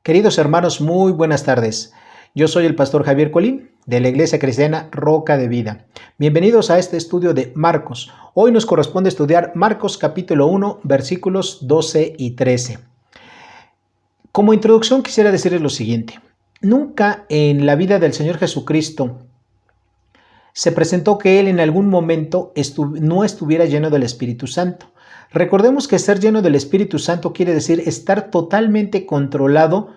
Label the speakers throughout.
Speaker 1: Queridos hermanos, muy buenas tardes. Yo soy el pastor Javier Colín, de la Iglesia Cristiana Roca de Vida. Bienvenidos a este estudio de Marcos. Hoy nos corresponde estudiar Marcos capítulo 1, versículos 12 y 13. Como introducción quisiera decirles lo siguiente. Nunca en la vida del Señor Jesucristo se presentó que Él en algún momento no estuviera lleno del Espíritu Santo. Recordemos que ser lleno del Espíritu Santo quiere decir estar totalmente controlado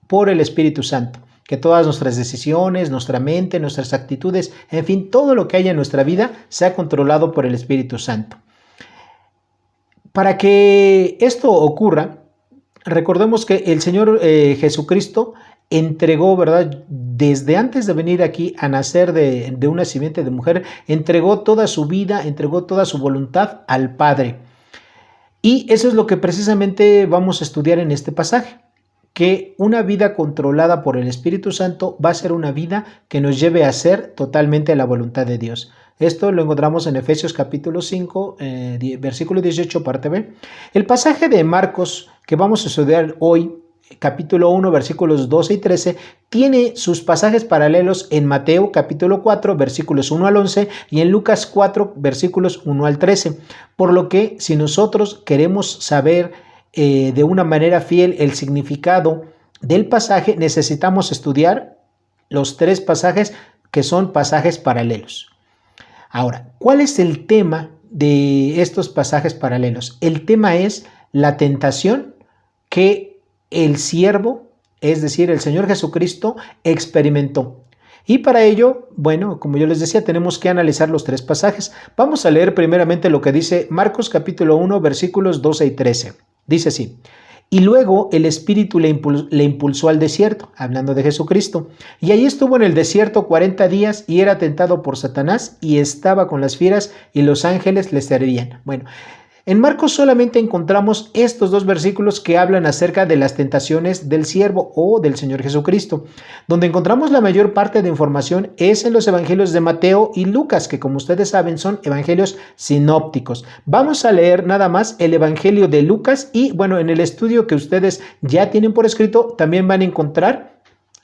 Speaker 1: por el Espíritu Santo. Que todas nuestras decisiones, nuestra mente, nuestras actitudes, en fin, todo lo que haya en nuestra vida sea controlado por el Espíritu Santo. Para que esto ocurra, recordemos que el Señor Jesucristo entregó, ¿verdad? Desde antes de venir aquí a nacer de una simiente de mujer, entregó toda su vida, entregó toda su voluntad al Padre. Y eso es lo que precisamente vamos a estudiar en este pasaje, que una vida controlada por el Espíritu Santo va a ser una vida que nos lleve a hacer totalmente la voluntad de Dios. Esto lo encontramos en Efesios capítulo 5, versículo 18, parte B. El pasaje de Marcos que vamos a estudiar hoy, capítulo 1, versículos 12 y 13, tiene sus pasajes paralelos en Mateo capítulo 4, versículos 1 al 11 y en Lucas 4, versículos 1 al 13. Por lo que si nosotros queremos saber de una manera fiel el significado del pasaje, necesitamos estudiar los tres pasajes que son pasajes paralelos. Ahora, ¿cuál es el tema de estos pasajes paralelos? El tema es la tentación que el siervo, es decir, el Señor Jesucristo, experimentó. Y para ello, bueno, como yo les decía, tenemos que analizar los tres pasajes. Vamos a leer primeramente lo que dice Marcos capítulo 1, versículos 12 y 13. Dice así: y luego el Espíritu le impulsó al desierto, hablando de Jesucristo. Y allí estuvo en el desierto 40 días y era tentado por Satanás y estaba con las fieras y los ángeles le servían. Bueno, en Marcos solamente encontramos estos dos versículos que hablan acerca de las tentaciones del siervo o del Señor Jesucristo. Donde encontramos la mayor parte de información es en los evangelios de Mateo y Lucas, que como ustedes saben son evangelios sinópticos. Vamos a leer nada más el evangelio de Lucas y bueno, en el estudio que ustedes ya tienen por escrito también van a encontrar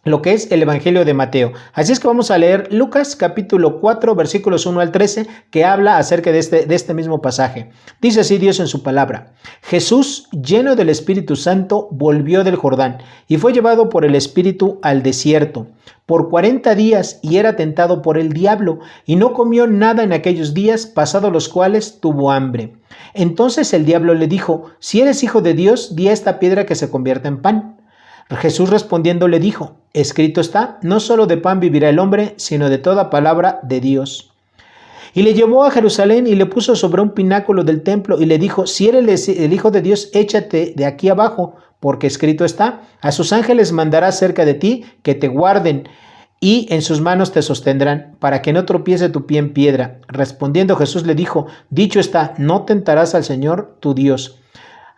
Speaker 1: lo que es el evangelio de Mateo. Así es que vamos a leer Lucas capítulo 4 versículos 1 al 13 que habla acerca de este mismo pasaje. Dice así Dios en su palabra: Jesús, lleno del Espíritu Santo, volvió del Jordán y fue llevado por el Espíritu al desierto por 40 días y era tentado por el diablo y no comió nada en aquellos días, pasados los cuales tuvo hambre. Entonces el diablo le dijo: si eres hijo de Dios, di a esta piedra que se convierta en pan. Jesús respondiendo le dijo: escrito está, no solo de pan vivirá el hombre, sino de toda palabra de Dios. Y le llevó a Jerusalén y le puso sobre un pináculo del templo y le dijo: si eres el Hijo de Dios, échate de aquí abajo, porque escrito está, a sus ángeles mandará cerca de ti que te guarden, y en sus manos te sostendrán, para que no tropiece tu pie en piedra. Respondiendo Jesús le dijo: dicho está, no tentarás al Señor tu Dios.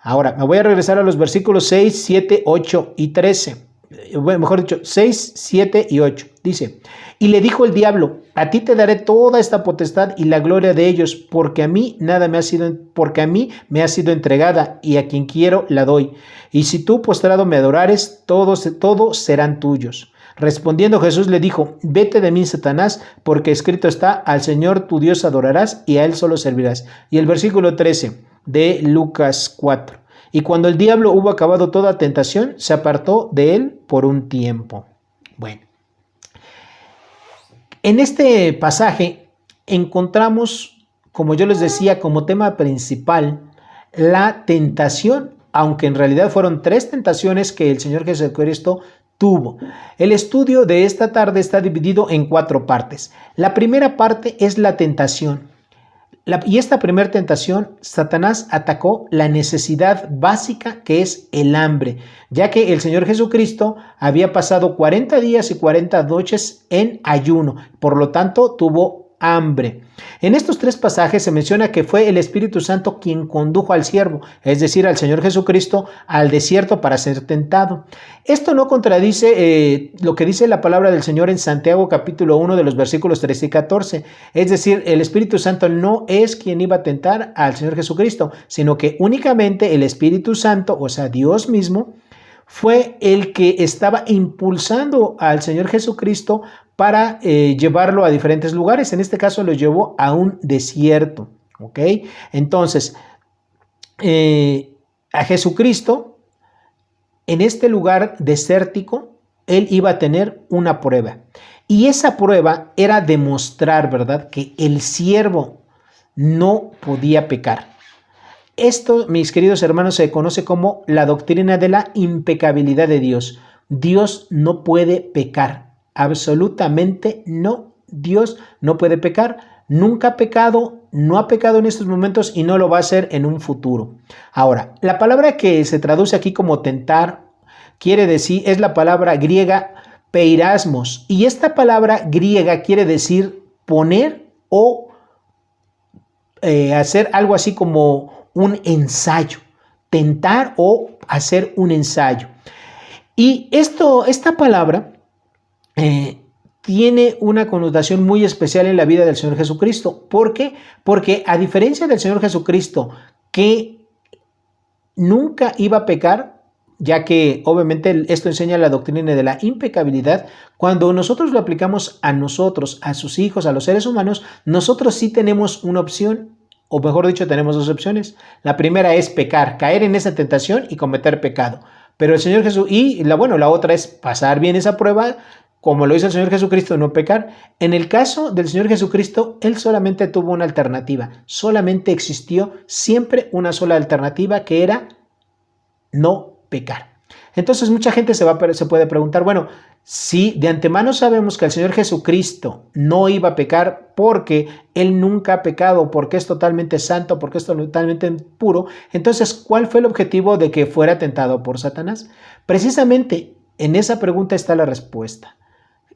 Speaker 1: Ahora, me voy a regresar a los versículos 6, 7, 8 y 13. Mejor dicho, 6, 7 y 8. Dice: y le dijo el diablo: a ti te daré toda esta potestad y la gloria de ellos, porque a mí me ha sido entregada, y a quien quiero la doy. Y si tú postrado me adorares, todos serán tuyos. Respondiendo Jesús le dijo: vete de mí, Satanás, porque escrito está, al Señor tu Dios adorarás y a él solo servirás. Y el versículo 13 de Lucas 4. Y cuando el diablo hubo acabado toda tentación, se apartó de él por un tiempo. Bueno, en este pasaje encontramos, como yo les decía, como tema principal, la tentación, aunque en realidad fueron tres tentaciones que el Señor Jesucristo tuvo. El estudio de esta tarde está dividido en 4 partes. La primera parte es la tentación. Y esta primera tentación, Satanás atacó la necesidad básica que es el hambre, ya que el Señor Jesucristo había pasado 40 días y 40 noches en ayuno, por lo tanto tuvo hambre. En estos 3 pasajes se menciona que fue el Espíritu Santo quien condujo al siervo, es decir, al Señor Jesucristo, al desierto para ser tentado. Esto no contradice lo que dice la palabra del Señor en Santiago capítulo 1 de los versículos 13 y 14. Es decir, el Espíritu Santo no es quien iba a tentar al Señor Jesucristo, sino que únicamente el Espíritu Santo, o sea, Dios mismo, fue el que estaba impulsando al Señor Jesucristo para llevarlo a diferentes lugares. En este caso lo llevó a un desierto, ¿ok? Entonces, a Jesucristo, en este lugar desértico, él iba a tener una prueba. Y esa prueba era demostrar, ¿verdad?, que el siervo no podía pecar. Esto, mis queridos hermanos, se conoce como la doctrina de la impecabilidad de Dios. Dios no puede pecar, absolutamente no. Dios no puede pecar, nunca ha pecado, no ha pecado en estos momentos y no lo va a hacer en un futuro. Ahora, la palabra que se traduce aquí como tentar quiere decir, es la palabra griega peirasmos, y esta palabra griega quiere decir poner o hacer algo así como un ensayo, tentar o hacer un ensayo. Y esta palabra tiene una connotación muy especial en la vida del Señor Jesucristo. ¿Por qué? Porque a diferencia del Señor Jesucristo, que nunca iba a pecar, ya que obviamente esto enseña la doctrina de la impecabilidad, cuando nosotros lo aplicamos a nosotros, a sus hijos, a los seres humanos, nosotros sí tenemos una opción, o mejor dicho, tenemos dos opciones. La primera es pecar, caer en esa tentación y cometer pecado. Pero el Señor Jesús, y la otra es pasar bien esa prueba, como lo hizo el Señor Jesucristo, no pecar. En el caso del Señor Jesucristo, Él solamente tuvo una alternativa, solamente existió siempre una sola alternativa, que era no pecar. Entonces mucha gente se puede preguntar, bueno, si de antemano sabemos que el Señor Jesucristo no iba a pecar porque Él nunca ha pecado, porque es totalmente santo, porque es totalmente puro, entonces, ¿cuál fue el objetivo de que fuera tentado por Satanás? Precisamente en esa pregunta está la respuesta.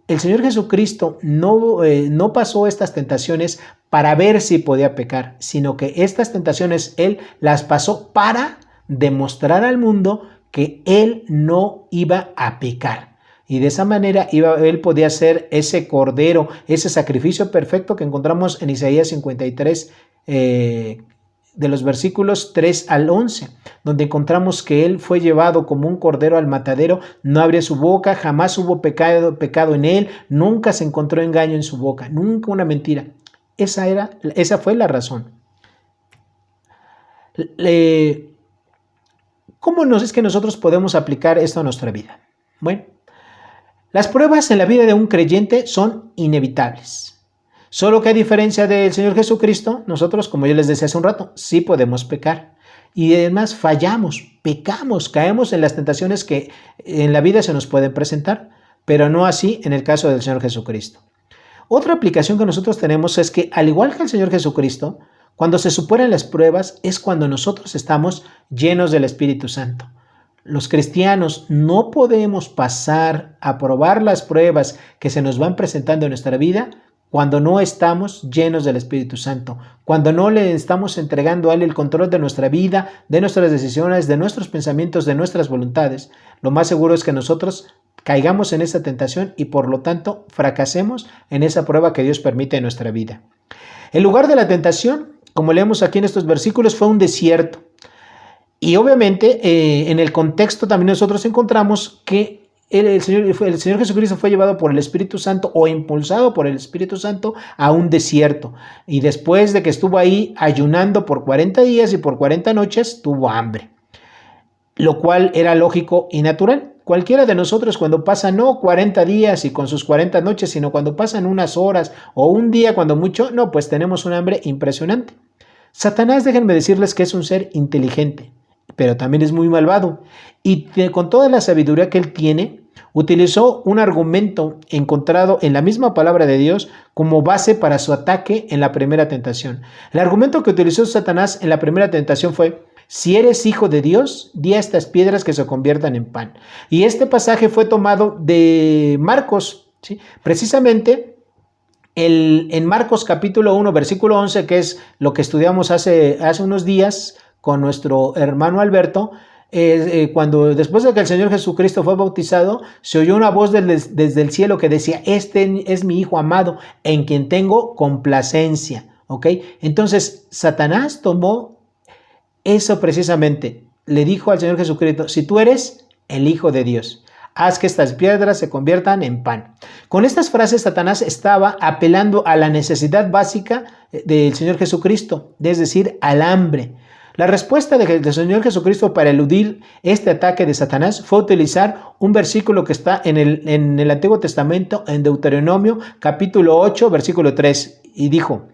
Speaker 1: El Señor Jesucristo no pasó estas tentaciones para ver si podía pecar, sino que estas tentaciones Él las pasó para demostrar al mundo que Él no iba a pecar. Y de esa manera Él podía ser ese cordero, ese sacrificio perfecto que encontramos en Isaías 53, de los versículos 3 al 11, donde encontramos que Él fue llevado como un cordero al matadero, no abrió su boca, jamás hubo pecado en Él, nunca se encontró engaño en su boca, nunca una mentira. Esa fue la razón. ¿Cómo es que nosotros podemos aplicar esto a nuestra vida? Bueno, las pruebas en la vida de un creyente son inevitables. Solo que a diferencia del Señor Jesucristo, nosotros, como yo les decía hace un rato, sí podemos pecar. Y además fallamos, pecamos, caemos en las tentaciones que en la vida se nos pueden presentar, pero no así en el caso del Señor Jesucristo. Otra aplicación que nosotros tenemos es que, al igual que el Señor Jesucristo, cuando se superan las pruebas es cuando nosotros estamos llenos del Espíritu Santo. Los cristianos no podemos pasar a probar las pruebas que se nos van presentando en nuestra vida cuando no estamos llenos del Espíritu Santo, cuando no le estamos entregando a Él el control de nuestra vida, de nuestras decisiones, de nuestros pensamientos, de nuestras voluntades. Lo más seguro es que nosotros caigamos en esa tentación y por lo tanto fracasemos en esa prueba que Dios permite en nuestra vida. El lugar de la tentación, como leemos aquí en estos versículos, fue un desierto. Y obviamente en el contexto también nosotros encontramos que el Señor Jesucristo fue llevado por el Espíritu Santo o impulsado por el Espíritu Santo a un desierto. Y después de que estuvo ahí ayunando por 40 días y por 40 noches, tuvo hambre. Lo cual era lógico y natural. Cualquiera de nosotros cuando pasa no 40 días y con sus 40 noches, sino cuando pasan unas horas o un día cuando mucho, no, pues tenemos un hambre impresionante. Satanás, déjenme decirles que es un ser inteligente, pero también es muy malvado. Y con toda la sabiduría que él tiene, utilizó un argumento encontrado en la misma palabra de Dios como base para su ataque en la primera tentación. El argumento que utilizó Satanás en la primera tentación fue: si eres hijo de Dios, di a estas piedras que se conviertan en pan. Y este pasaje fue tomado de Marcos, ¿sí? Precisamente en Marcos capítulo 1, versículo 11, que es lo que estudiamos hace unos días con nuestro hermano Alberto. Cuando después de que el Señor Jesucristo fue bautizado, se oyó una voz desde el cielo que decía: este es mi Hijo amado, en quien tengo complacencia. ¿Ok? Entonces Satanás tomó eso precisamente, le dijo al Señor Jesucristo: si tú eres el Hijo de Dios. Haz que estas piedras se conviertan en pan. Con estas frases, Satanás estaba apelando a la necesidad básica del Señor Jesucristo, es decir, al hambre. La respuesta del Señor Jesucristo para eludir este ataque de Satanás fue utilizar un versículo que está en el Antiguo Testamento, en Deuteronomio, capítulo 8, versículo 3, y dijo,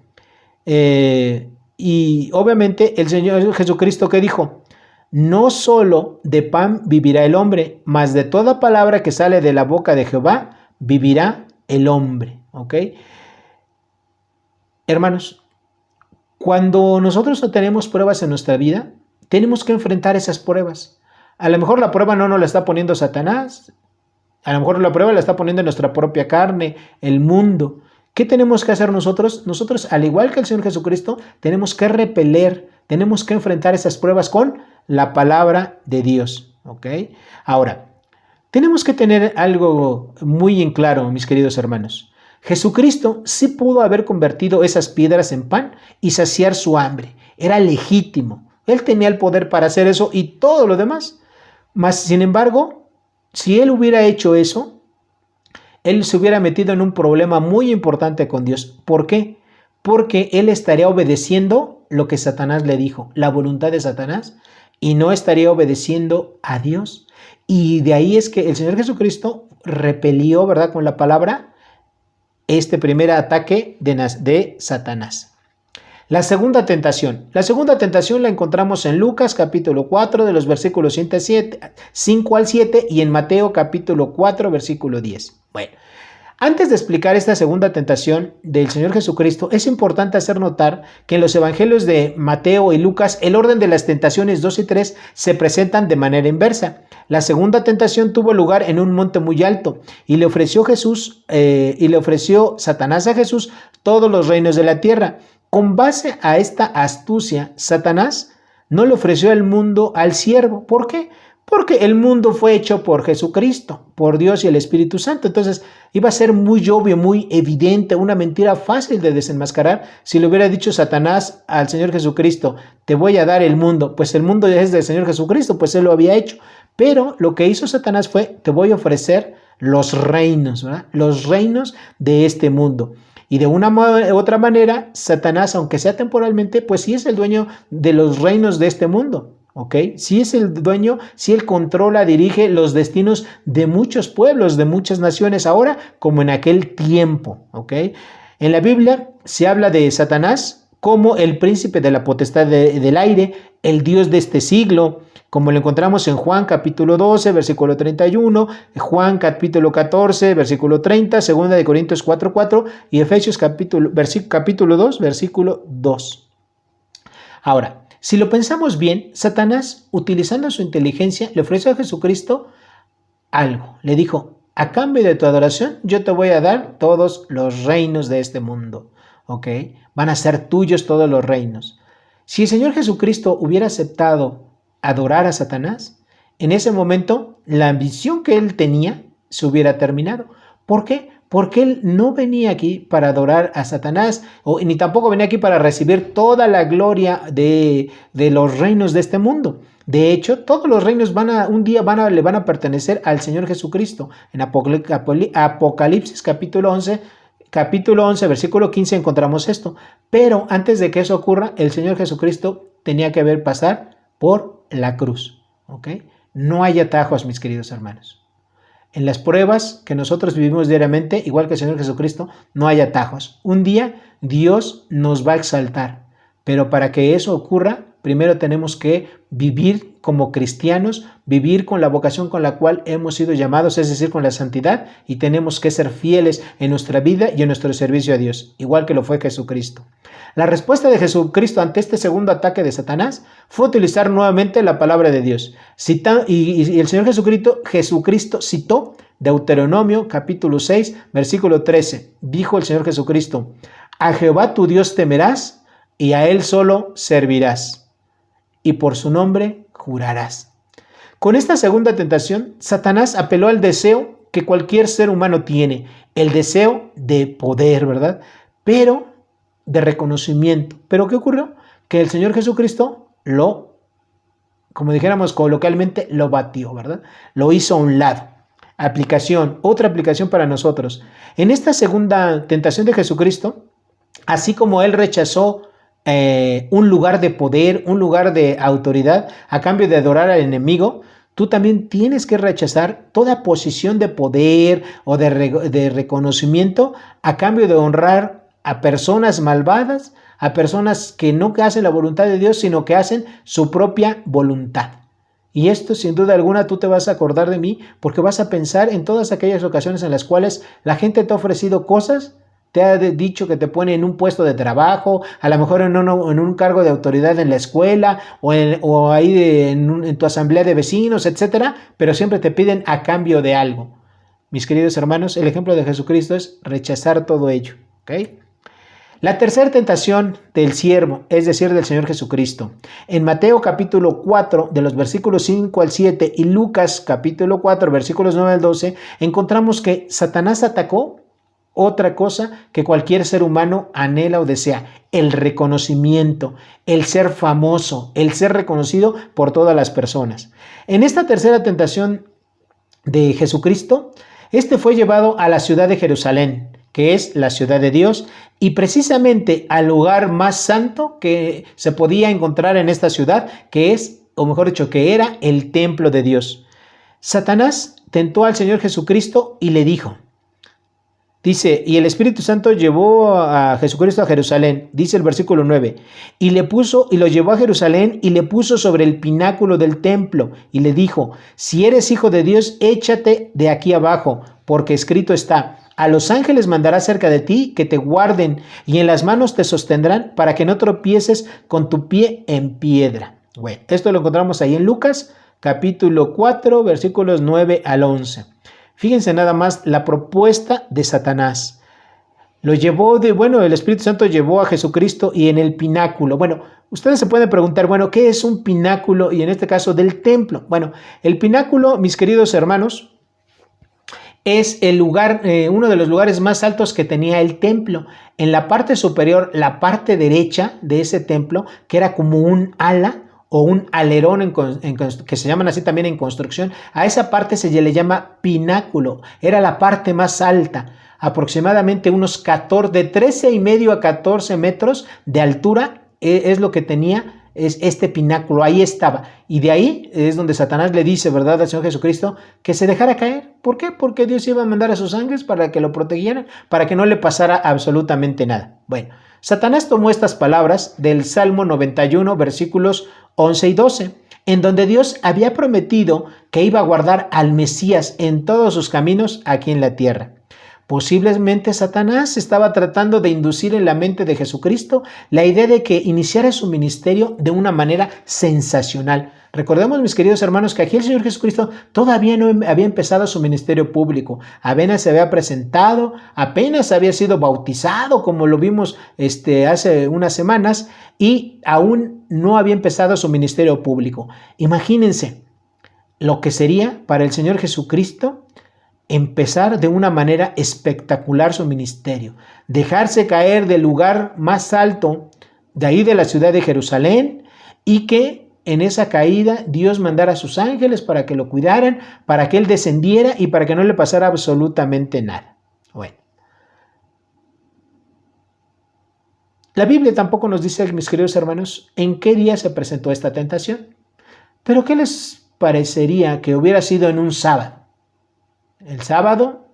Speaker 1: y obviamente el Señor Jesucristo, ¿qué dijo? No solo de pan vivirá el hombre, mas de toda palabra que sale de la boca de Jehová vivirá el hombre. ¿Ok? Hermanos, cuando nosotros no tenemos pruebas en nuestra vida, tenemos que enfrentar esas pruebas. A lo mejor la prueba no nos la está poniendo Satanás, a lo mejor la prueba la está poniendo nuestra propia carne, el mundo. ¿Qué tenemos que hacer nosotros? Nosotros, al igual que el Señor Jesucristo, tenemos que repeler, tenemos que enfrentar esas pruebas con la palabra de Dios. ¿Ok? Ahora, tenemos que tener algo muy en claro, mis queridos hermanos. Jesucristo sí pudo haber convertido esas piedras en pan y saciar su hambre. Era legítimo. Él tenía el poder para hacer eso y todo lo demás. Mas, sin embargo, si él hubiera hecho eso, él se hubiera metido en un problema muy importante con Dios. ¿Por qué? Porque él estaría obedeciendo lo que Satanás le dijo, la voluntad de Satanás, y no estaría obedeciendo a Dios. Y de ahí es que el Señor Jesucristo repelió, ¿verdad?, con la palabra, este primer ataque de Satanás. La segunda tentación la encontramos en Lucas capítulo 4 de los versículos 5 al 7 y en Mateo capítulo 4 versículo 10. Bueno, antes de explicar esta segunda tentación del Señor Jesucristo, es importante hacer notar que en los evangelios de Mateo y Lucas el orden de las tentaciones 2 y 3 se presentan de manera inversa. La segunda tentación tuvo lugar en un monte muy alto y le ofreció Satanás a Jesús todos los reinos de la tierra. Con base a esta astucia, Satanás no le ofreció el mundo al siervo. ¿Por qué? Porque el mundo fue hecho por Jesucristo, por Dios y el Espíritu Santo. Entonces iba a ser muy obvio, muy evidente, una mentira fácil de desenmascarar si le hubiera dicho Satanás al Señor Jesucristo, te voy a dar el mundo. Pues el mundo es del Señor Jesucristo, pues él lo había hecho. Pero lo que hizo Satanás fue, te voy a ofrecer los reinos, ¿verdad? Los reinos de este mundo. Y de una u otra manera, Satanás, aunque sea temporalmente, pues sí es el dueño de los reinos de este mundo. ¿Ok? Sí es el dueño, sí él controla, dirige los destinos de muchos pueblos, de muchas naciones, ahora como en aquel tiempo. ¿Ok? En la Biblia se habla de Satanás como el príncipe de la potestad del aire, el Dios de este siglo, como lo encontramos en Juan capítulo 12, versículo 31, Juan capítulo 14, versículo 30, 2 de Corintios 4:4 y Efesios capítulo 2, versículo 2. Ahora, si lo pensamos bien, Satanás, utilizando su inteligencia, le ofreció a Jesucristo algo. Le dijo, a cambio de tu adoración, yo te voy a dar todos los reinos de este mundo. ¿Ok? Van a ser tuyos todos los reinos. Si el Señor Jesucristo hubiera aceptado adorar a Satanás, en ese momento la ambición que él tenía se hubiera terminado. ¿Por qué? Porque él no venía aquí para adorar a Satanás, ni tampoco venía aquí para recibir toda la gloria de los reinos de este mundo. De hecho, todos los reinos un día le van a pertenecer al Señor Jesucristo. En Apocalipsis capítulo 11, versículo 15 encontramos esto. Pero antes de que eso ocurra, el Señor Jesucristo tenía que pasar por la cruz. ¿Ok? No hay atajos, mis queridos hermanos. En las pruebas que nosotros vivimos diariamente, igual que el Señor Jesucristo, no hay atajos. Un día Dios nos va a exaltar, pero para que eso ocurra, primero tenemos que vivir como cristianos, vivir con la vocación con la cual hemos sido llamados, es decir, con la santidad, y tenemos que ser fieles en nuestra vida y en nuestro servicio a Dios, igual que lo fue Jesucristo. La respuesta de Jesucristo ante este segundo ataque de Satanás fue utilizar nuevamente la palabra de Dios. Y el Señor Jesucristo citó Deuteronomio capítulo 6, versículo 13. Dijo el Señor Jesucristo, a Jehová tu Dios temerás y a Él solo servirás, y por su nombre jurarás. Con esta segunda tentación, Satanás apeló al deseo que cualquier ser humano tiene, el deseo de poder, ¿verdad? Pero de reconocimiento. ¿Pero qué ocurrió? Que el Señor Jesucristo lo como dijéramos coloquialmente, lo batió, ¿verdad? Lo hizo a un lado. Aplicación, otra aplicación para nosotros. En esta segunda tentación de Jesucristo, así como él rechazó un lugar de poder, un lugar de autoridad a cambio de adorar al enemigo, tú también tienes que rechazar toda posición de poder o de reconocimiento a cambio de honrar a personas malvadas, a personas que no hacen la voluntad de Dios, sino que hacen su propia voluntad. Y esto, sin duda alguna, tú te vas a acordar de mí porque vas a pensar en todas aquellas ocasiones en las cuales la gente te ha ofrecido cosas, te ha dicho que te pone en un puesto de trabajo, a lo mejor en un cargo de autoridad en la escuela o ahí en tu asamblea de vecinos, etcétera, pero siempre te piden a cambio de algo. Mis queridos hermanos, el ejemplo de Jesucristo es rechazar todo ello, ¿ok? La tercera tentación del siervo, es decir, del Señor Jesucristo. En Mateo capítulo 4, de los versículos 5 al 7 y Lucas capítulo 4, versículos 9 al 12, encontramos que Satanás atacó otra cosa que cualquier ser humano anhela o desea: el reconocimiento, el ser famoso, el ser reconocido por todas las personas. En esta tercera tentación de Jesucristo, este fue llevado a la ciudad de Jerusalén, que es la ciudad de Dios, y precisamente al lugar más santo que se podía encontrar en esta ciudad, que es, o mejor dicho, que era el templo de Dios. Satanás tentó al Señor Jesucristo y le dijo, dice, y el Espíritu Santo llevó a Jesucristo a Jerusalén, dice el versículo 9, y lo llevó a Jerusalén y le puso sobre el pináculo del templo y le dijo, si eres hijo de Dios, échate de aquí abajo, porque escrito está, a los ángeles mandará cerca de ti que te guarden y en las manos te sostendrán para que no tropieces con tu pie en piedra. Bueno, esto lo encontramos ahí en Lucas capítulo 4, versículos 9 al 11. Fíjense nada más la propuesta de Satanás. El Espíritu Santo llevó a Jesucristo y en el pináculo. Bueno, ustedes se pueden preguntar, bueno, ¿qué es un pináculo? Y en este caso del templo. Bueno, el pináculo, mis queridos hermanos, es el lugar, uno de los lugares más altos que tenía el templo. En la parte superior, la parte derecha de ese templo, que era como un ala o un alerón que se llaman así también en construcción, a esa parte se le llama pináculo. Era la parte más alta, aproximadamente unos de 13,5 a 14 metros de altura es lo que tenía es este pináculo, ahí estaba. Y de ahí es donde Satanás le dice, ¿verdad?, al Señor Jesucristo, que se dejara caer. ¿Por qué? Porque Dios iba a mandar a sus ángeles para que lo protegieran, para que no le pasara absolutamente nada. Bueno, Satanás tomó estas palabras del Salmo 91, versículos 11 y 12, en donde Dios había prometido que iba a guardar al Mesías en todos sus caminos aquí en la tierra. Posiblemente Satanás estaba tratando de inducir en la mente de Jesucristo la idea de que iniciara su ministerio de una manera sensacional. Recordemos, mis queridos hermanos, que aquí el Señor Jesucristo todavía no había empezado su ministerio público, apenas se había presentado, apenas había sido bautizado, como lo vimos hace unas semanas, y aún no había empezado su ministerio público. Imagínense lo que sería para el Señor Jesucristo empezar de una manera espectacular su ministerio, dejarse caer del lugar más alto de ahí de la ciudad de Jerusalén y que en esa caída Dios mandara a sus ángeles para que lo cuidaran, para que él descendiera y para que no le pasara absolutamente nada. Bueno, la Biblia tampoco nos dice, mis queridos hermanos, en qué día se presentó esta tentación. Pero ¿qué les parecería que hubiera sido en un sábado? El sábado,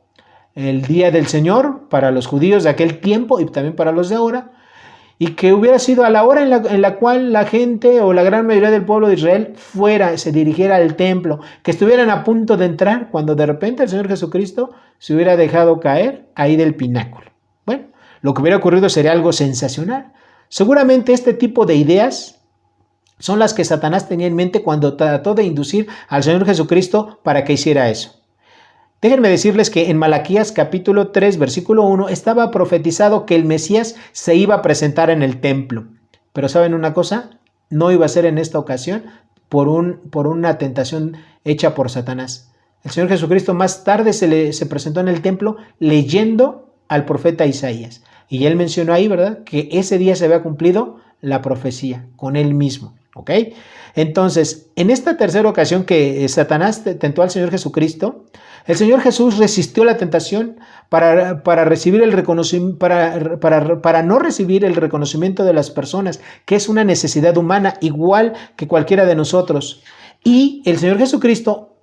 Speaker 1: el día del Señor para los judíos de aquel tiempo y también para los de ahora, y que hubiera sido a la hora en la cual la gente o la gran mayoría del pueblo de Israel se dirigiera al templo, que estuvieran a punto de entrar cuando de repente el Señor Jesucristo se hubiera dejado caer ahí del pináculo. Bueno, lo que hubiera ocurrido sería algo sensacional. Seguramente este tipo de ideas son las que Satanás tenía en mente cuando trató de inducir al Señor Jesucristo para que hiciera eso. Déjenme decirles que en Malaquías capítulo 3, versículo 1, estaba profetizado que el Mesías se iba a presentar en el templo. Pero ¿saben una cosa? No iba a ser en esta ocasión por una tentación hecha por Satanás. El Señor Jesucristo más tarde se presentó en el templo leyendo al profeta Isaías. Y él mencionó ahí, ¿verdad?, que ese día se había cumplido la profecía con él mismo. ¿ok? Entonces, en esta tercera ocasión que Satanás tentó al Señor Jesucristo, el Señor Jesús resistió la tentación para recibir el reconocimiento, para no recibir el reconocimiento de las personas, que es una necesidad humana igual que cualquiera de nosotros. Y el Señor Jesucristo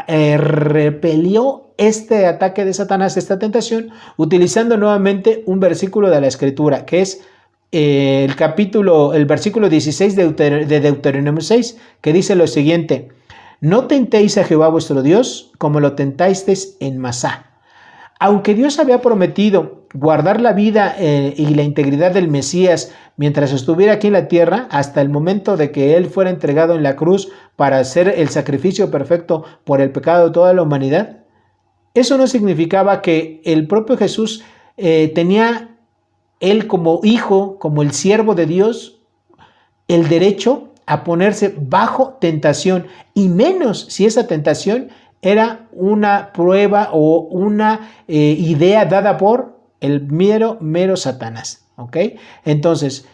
Speaker 1: repelió este ataque de Satanás, esta tentación, utilizando nuevamente un versículo de la Escritura, que es el versículo 16 de Deuteronomio 6, que dice lo siguiente: no tentéis a Jehová vuestro Dios como lo tentasteis en Masá. Aunque Dios había prometido guardar la vida y la integridad del Mesías mientras estuviera aquí en la tierra, hasta el momento de que Él fuera entregado en la cruz para hacer el sacrificio perfecto por el pecado de toda la humanidad, eso no significaba que el propio Jesús tenía, Él como hijo, como el siervo de Dios, el derecho a ponerse bajo tentación, y menos si esa tentación era una prueba o una idea dada por el mero Satanás, ¿ok? Entonces,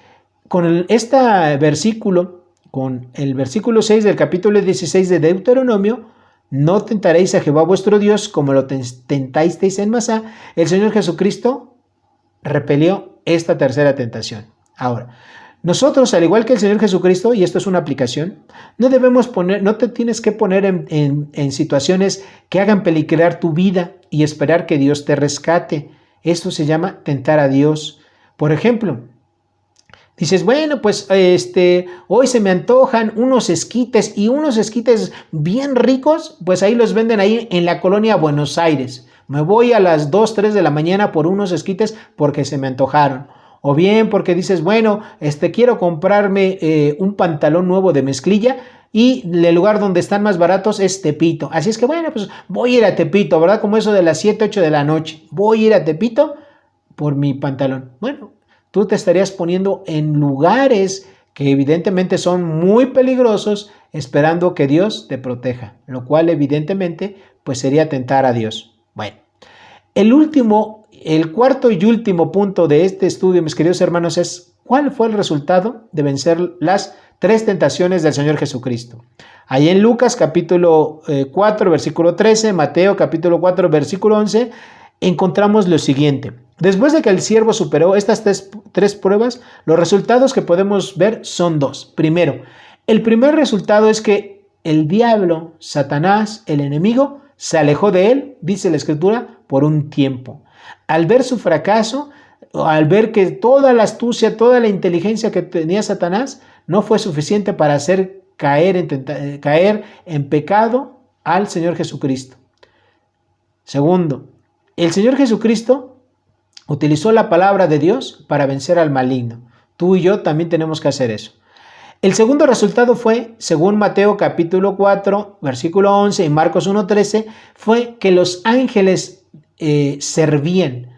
Speaker 1: con este versículo, con el versículo 6 del capítulo 16 de Deuteronomio, no tentaréis a Jehová vuestro Dios como lo tentasteis en Masá, el Señor Jesucristo repelió esta tercera tentación. Ahora, nosotros, al igual que el Señor Jesucristo, y esto es una aplicación, no te tienes que poner en situaciones que hagan peligrar tu vida y esperar que Dios te rescate. Esto se llama tentar a Dios. Por ejemplo, dices, bueno, pues hoy se me antojan unos esquites, y unos esquites bien ricos, pues ahí los venden ahí en la colonia Buenos Aires. Me voy a las 2, 3 de la mañana por unos esquites porque se me antojaron. O bien porque dices, bueno, quiero comprarme un pantalón nuevo de mezclilla y el lugar donde están más baratos es Tepito. Así es que bueno, pues voy a ir a Tepito, ¿verdad? Como eso de las 7, 8 de la noche. Voy a ir a Tepito por mi pantalón. Bueno, tú te estarías poniendo en lugares que evidentemente son muy peligrosos, esperando que Dios te proteja, lo cual evidentemente pues sería tentar a Dios. Bueno, el cuarto y último punto de este estudio, mis queridos hermanos, es ¿cuál fue el resultado de vencer las 3 tentaciones del Señor Jesucristo? Ahí en Lucas capítulo 4, versículo 13, Mateo capítulo 4, versículo 11, encontramos lo siguiente. Después de que el siervo superó estas tres pruebas, los resultados que podemos ver son 2. Primero, el primer resultado es que el diablo, Satanás, el enemigo, se alejó de él, dice la Escritura, por un tiempo. Al ver su fracaso, al ver que toda la astucia, toda la inteligencia que tenía Satanás no fue suficiente para hacer caer en pecado al Señor Jesucristo. Segundo, el Señor Jesucristo utilizó la palabra de Dios para vencer al maligno. Tú y yo también tenemos que hacer eso. El segundo resultado fue, según Mateo capítulo 4, versículo 11 y Marcos 1:13, fue que los ángeles servían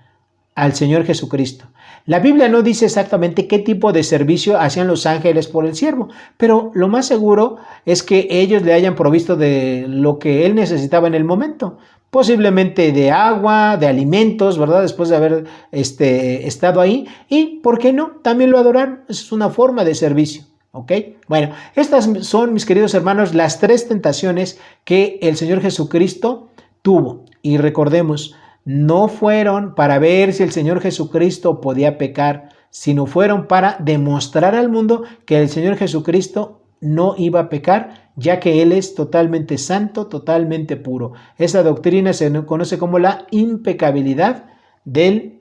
Speaker 1: al Señor Jesucristo. La Biblia no dice exactamente qué tipo de servicio hacían los ángeles por el siervo, pero lo más seguro es que ellos le hayan provisto de lo que él necesitaba en el momento. Posiblemente de agua, de alimentos, ¿verdad? Después de haber estado ahí. Y, ¿por qué no? También lo adoraron. Es una forma de servicio. ¿Ok? Bueno, estas son, mis queridos hermanos, las 3 tentaciones que el Señor Jesucristo tuvo. Y recordemos, no fueron para ver si el Señor Jesucristo podía pecar, sino fueron para demostrar al mundo que el Señor Jesucristo no iba a pecar, ya que Él es totalmente santo, totalmente puro. Esa doctrina se conoce como la impecabilidad del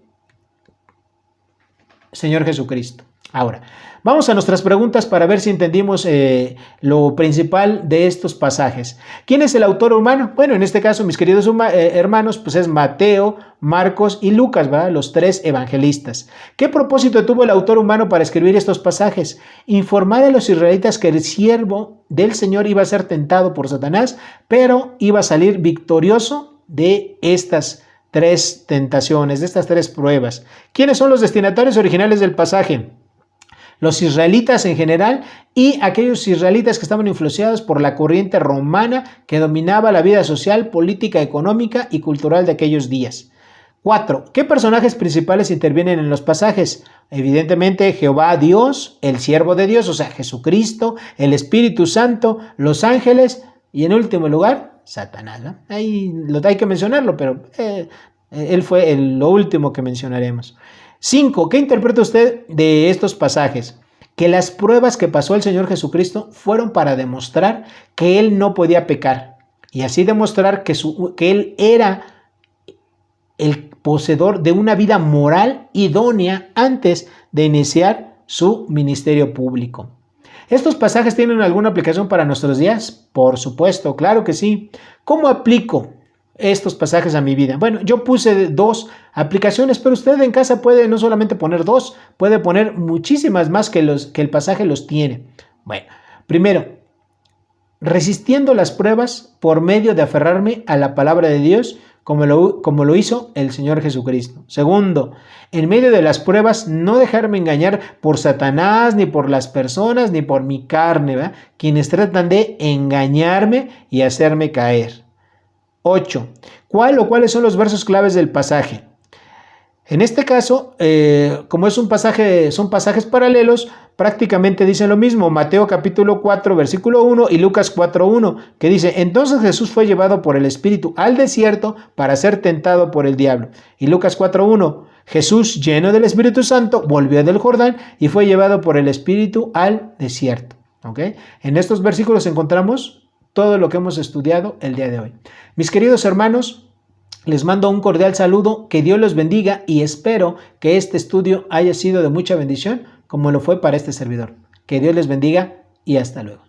Speaker 1: Señor Jesucristo. Ahora, vamos a nuestras preguntas para ver si entendimos lo principal de estos pasajes. ¿Quién es el autor humano? Bueno, en este caso, mis queridos hermanos, pues es Mateo, Marcos y Lucas, ¿verdad? Los 3 evangelistas. ¿Qué propósito tuvo el autor humano para escribir estos pasajes? Informar a los israelitas que el siervo del Señor iba a ser tentado por Satanás, pero iba a salir victorioso de estas 3 tentaciones, de estas 3 pruebas. ¿Quiénes son los destinatarios originales del pasaje? Los israelitas en general y aquellos israelitas que estaban influenciados por la corriente romana que dominaba la vida social, política, económica y cultural de aquellos días. 4. ¿Qué personajes principales intervienen en los pasajes? Evidentemente Jehová Dios, el siervo de Dios, o sea, Jesucristo, el Espíritu Santo, los ángeles y en último lugar, Satanás, ¿no? Ahí hay que mencionarlo, pero él fue lo último que mencionaremos. 5. ¿Qué interpreta usted de estos pasajes? Que las pruebas que pasó el Señor Jesucristo fueron para demostrar que Él no podía pecar y así demostrar que Él era el poseedor de una vida moral idónea antes de iniciar su ministerio público. ¿Estos pasajes tienen alguna aplicación para nuestros días? Por supuesto, claro que sí. ¿Cómo aplico estos pasajes a mi vida? Bueno, yo puse 2 aplicaciones, pero usted en casa puede no solamente poner 2, puede poner muchísimas más que el pasaje los tiene. Bueno, primero, resistiendo las pruebas por medio de aferrarme a la palabra de Dios, como lo hizo el Señor Jesucristo. Segundo, en medio de las pruebas, no dejarme engañar por Satanás, ni por las personas, ni por mi carne, ¿verdad? Quienes tratan de engañarme y hacerme caer. 8. ¿Cuáles son los versos claves del pasaje? En este caso, como son pasajes paralelos, prácticamente dicen lo mismo. Mateo capítulo 4, versículo 1 y Lucas 4:1, que dice: entonces Jesús fue llevado por el Espíritu al desierto para ser tentado por el diablo. Y Lucas 4:1, Jesús, lleno del Espíritu Santo, volvió del Jordán y fue llevado por el Espíritu al desierto. ¿Okay? En estos versículos encontramos todo lo que hemos estudiado el día de hoy. Mis queridos hermanos, les mando un cordial saludo, que Dios los bendiga y espero que este estudio haya sido de mucha bendición como lo fue para este servidor. Que Dios les bendiga y hasta luego.